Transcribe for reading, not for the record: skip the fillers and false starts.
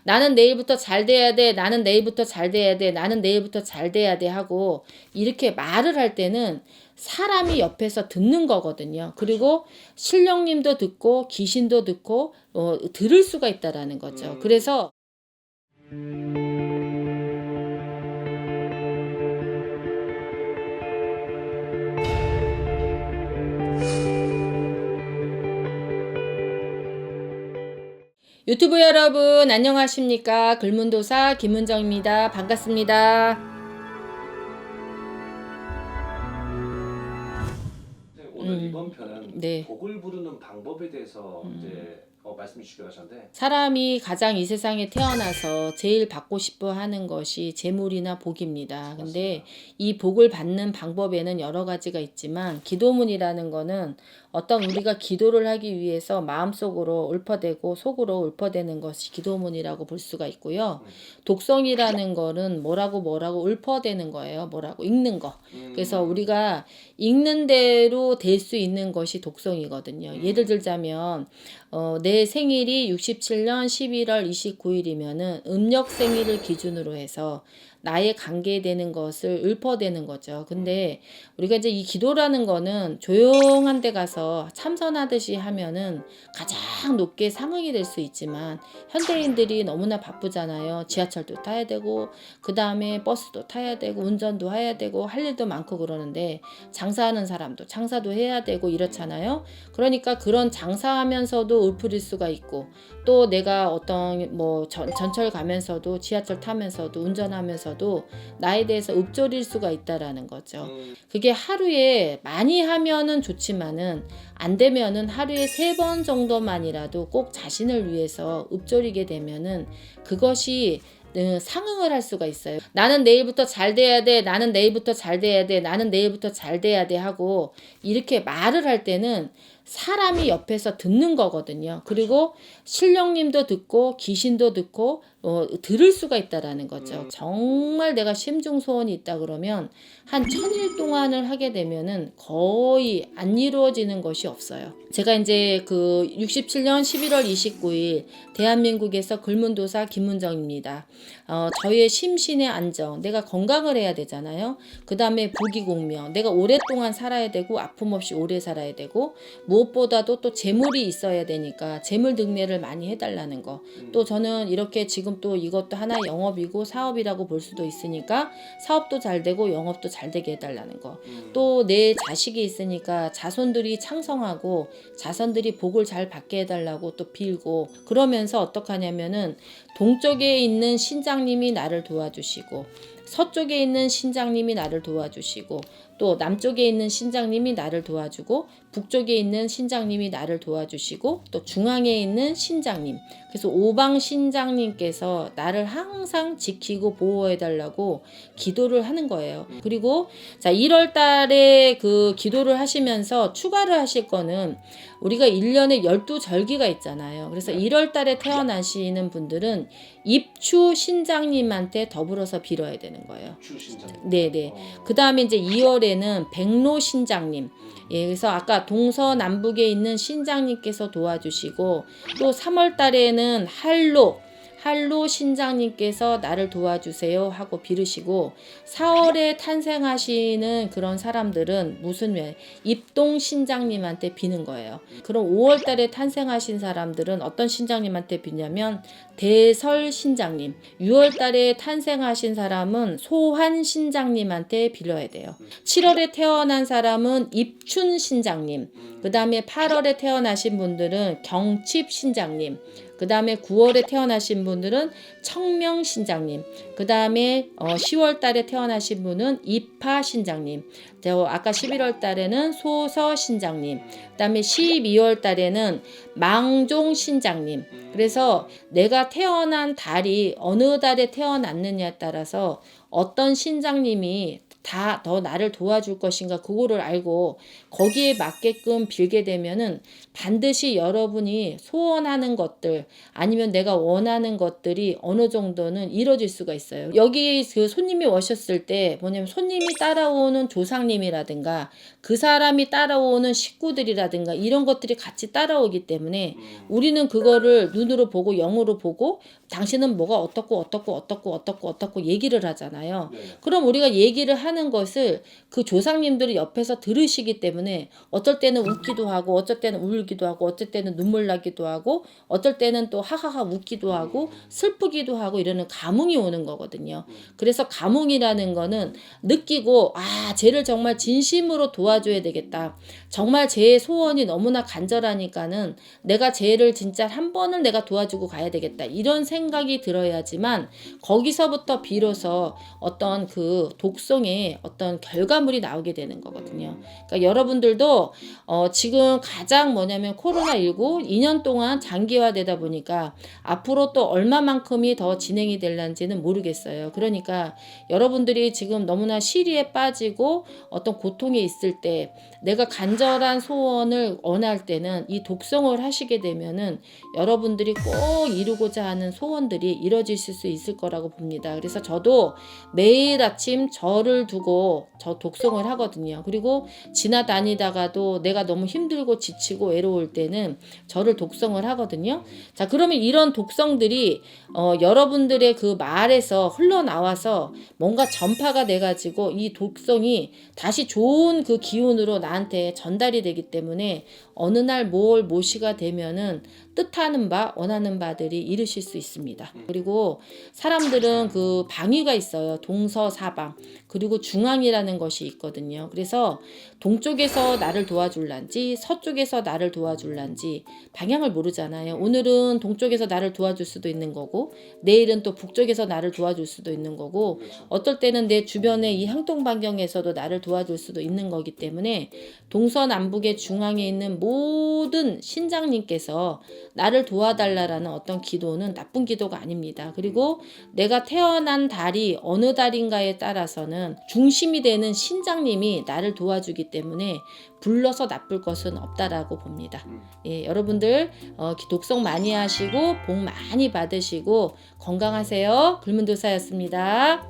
나는 내일부터 잘 돼야 돼. 나는 내일부터 잘 돼야 돼. 나는 내일부터 잘 돼야 돼 하고 이렇게 말을 할 때는 사람이 옆에서 듣는 거거든요. 그리고 신령님도 듣고 귀신도 듣고 들을 수가 있다라는 거죠. 그래서 유튜브 여러분 안녕하십니까? 글문도사 김은정입니다. 반갑습니다. 오늘 이번 편은 네. 복을 부르는 방법에 대해서 이제 말씀 주시기로 하셨는데 사람이 가장 이 세상에 태어나서 제일 받고 싶어 하는 것이 재물이나 복입니다. 근데 이 복을 받는 방법에는 여러 가지가 있지만 기도문이라는 거는 어떤 우리가 기도를 하기 위해서 마음속으로 읊어대고 속으로 읊어대는 것이 기도문이라고 볼 수가 있고요. 독성이라는 거는 뭐라고 읊어대는 거예요. 뭐라고 읽는 거. 그래서 우리가 읽는 대로 될 수 있는 것이 독성이거든요. 예를 들자면 내 생일이 67년 11월 29일이면은 음력 생일을 기준으로 해서 나의 관계되는 것을 읊어대는 거죠. 근데 우리가 이제 이 기도라는 거는 조용한 데 가서 참선하듯이 하면은 가장 높게 상응이 될 수 있지만 현대인들이 너무나 바쁘잖아요. 지하철도 타야 되고 그 다음에 버스도 타야 되고 운전도 해야 되고 할 일도 많고 그러는데 장사하는 사람도 장사도 해야 되고 이렇잖아요. 그러니까 그런 장사하면서도 읊으릴 수가 있고 또 내가 어떤 뭐 전철 가면서도 지하철 타면서도 운전하면서도 나에 대해서 읊조릴 수가 있다라는 거죠. 그게 하루에 많이 하면은 좋지만은 안 되면은 하루에 3번 정도만이라도 꼭 자신을 위해서 읊조리게 되면은 그것이 상응을 할 수가 있어요. 나는 내일부터 잘 돼야 돼. 나는 내일부터 잘 돼야 돼. 나는 내일부터 잘 돼야 돼 하고 이렇게 말을 할 때는 사람이 옆에서 듣는 거거든요. 그리고 신령님도 듣고 귀신도 듣고 들을 수가 있다라는 거죠. 정말 내가 심중소원이 있다 그러면 한 1000일 동안을 하게 되면은 거의 안 이루어지는 것이 없어요. 제가 이제 그 67년 11월 29일 대한민국에서 글문도사 김은정입니다. 저의 심신의 안정, 내가 건강을 해야 되잖아요. 그 다음에 부귀공명, 내가 오랫동안 살아야 되고 아픔 없이 오래 살아야 되고 무엇보다도 또 재물이 있어야 되니까 재물 등례를 많이 해달라는 거. 또 저는 이렇게 지금 또 이것도 하나의 영업이고 사업이라고 볼 수도 있으니까 사업도 잘 되고 영업도 잘 되게 해달라는 거. 또 내 자식이 있으니까 자손들이 창성하고 자손들이 복을 잘 받게 해달라고 또 빌고 그러면서 어떡하냐면은 동쪽에 있는 신장님이 나를 도와주시고 서쪽에 있는 신장님이 나를 도와주시고 또 남쪽에 있는 신장님이 나를 도와주고 북쪽에 있는 신장님이 나를 도와주시고 또 중앙에 있는 신장님 그래서 오방 신장님께서 나를 항상 지키고 보호해 달라고 기도를 하는 거예요. 그리고 자 1월 달에 그 기도를 하시면서 추가를 하실 거는 우리가 1년에 12절기가 있잖아요. 그래서 1월 달에 태어나시는 분들은 입추 신장님한테 더불어서 빌어야 되는 거예요. 네네. 그 다음에 이제 2월에는 백로 신장님. 예, 그래서 아까 동서남북에 있는 신장님께서 도와주시고 또 3월 달에는 할로 신장님께서 나를 도와주세요 하고 빌으시고 4월에 탄생하시는 그런 사람들은 무슨 입동 신장님한테 비는 거예요. 그럼 5월 달에 탄생하신 사람들은 어떤 신장님한테 비냐면 대설 신장님. 6월 달에 탄생하신 사람은 소환 신장님한테 빌어야 돼요. 7월에 태어난 사람은 입춘 신장님. 그 다음에 8월에 태어나신 분들은 경칩 신장님. 그 다음에 9월에 태어나신 분들은 청명 신장님. 그 다음에 10월 달에 태어나신 분은 입하 신장님. 아까 11월 달에는 소서 신장님. 그 다음에 12월 달에는 망종 신장님. 그래서 내가 태어난 달이 어느 달에 태어났느냐에 따라서 어떤 신장님이 다 더 나를 도와줄 것인가 그거를 알고 거기에 맞게끔 빌게 되면은 반드시 여러분이 소원하는 것들 아니면 내가 원하는 것들이 어느 정도는 이루어질 수가 있어요. 여기 그 손님이 오셨을 때 뭐냐면 손님이 따라오는 조상님이라든가 그 사람이 따라오는 식구들이라든가 이런 것들이 같이 따라오기 때문에 우리는 그거를 눈으로 보고 영으로 보고 당신은 뭐가 어떻고 얘기를 하잖아요. 네. 그럼 우리가 얘기를 하는 것을 그 조상님들이 옆에서 들으시기 때문에 어떨 때는 웃기도 하고 어쩔 때는 울기도 하고 어쩔 때는 눈물 나기도 하고 어떨 때는 또 하하하 웃기도 하고 슬프기도 하고 이러는 감흥이 오는 거거든요. 그래서 감흥이라는 거는 느끼고 아 쟤를 정말 진심으로 도와줘야 되겠다. 정말 쟤의 소원이 너무나 간절하니까는 내가 쟤를 진짜 한 번은 내가 도와주고 가야 되겠다. 이런 생각이 들어야지만 거기서부터 비로소 어떤 그 독성의 어떤 결과물이 나오게 되는 거거든요. 그러니까 여러분들도 지금 가장 뭐냐면 코로나19 2년 동안 장기화되다 보니까 앞으로 또 얼마만큼이 더 진행이 될런지는 모르겠어요. 그러니까 여러분들이 지금 너무나 시리에 빠지고 어떤 고통에 있을 때 내가 간절한 소원을 원할 때는 이 독성을 하시게 되면은 여러분들이 꼭 이루고자 하는 소원들이 이루어지실 수 있을 거라고 봅니다. 그래서 저도 매일 아침 절을 두고 저 독성을 하거든요. 그리고 지나다니다가도 내가 너무 힘들고 지치고 외로울 때는 절을 독성을 하거든요. 자, 그러면 이런 독성들이 여러분들의 그 말에서 흘러나와서 뭔가 전파가 돼가지고 이 독성이 다시 좋은 그 기운으로 나한테 전달이 되기 때문에 어느 날 뭘 모시가 되면은 뜻하는 바 원하는 바들이 이루실 수 있습니다. 그리고 사람들은 그 방위가 있어요. 동서사방 그리고 중앙이라는 것이 있거든요. 그래서 동쪽에서 나를 도와줄란지 서쪽에서 나를 도와줄란지 방향을 모르잖아요. 오늘은 동쪽에서 나를 도와줄 수도 있는 거고 내일은 또 북쪽에서 나를 도와줄 수도 있는 거고 어떨 때는 내 주변의 이 행동반경에서도 나를 도와줄 수도 있는 거기 때문에 동서남북의 중앙에 있는 모든 신장님께서 나를 도와달라라는 어떤 기도는 나쁜 기도가 아닙니다. 그리고 내가 태어난 달이 어느 달인가에 따라서는 중심이 되는 신장님이 나를 도와주기 때문에 불러서 나쁠 것은 없다라고 봅니다. 예, 여러분들 독성 많이 하시고 복 많이 받으시고 건강하세요. 불문도사였습니다.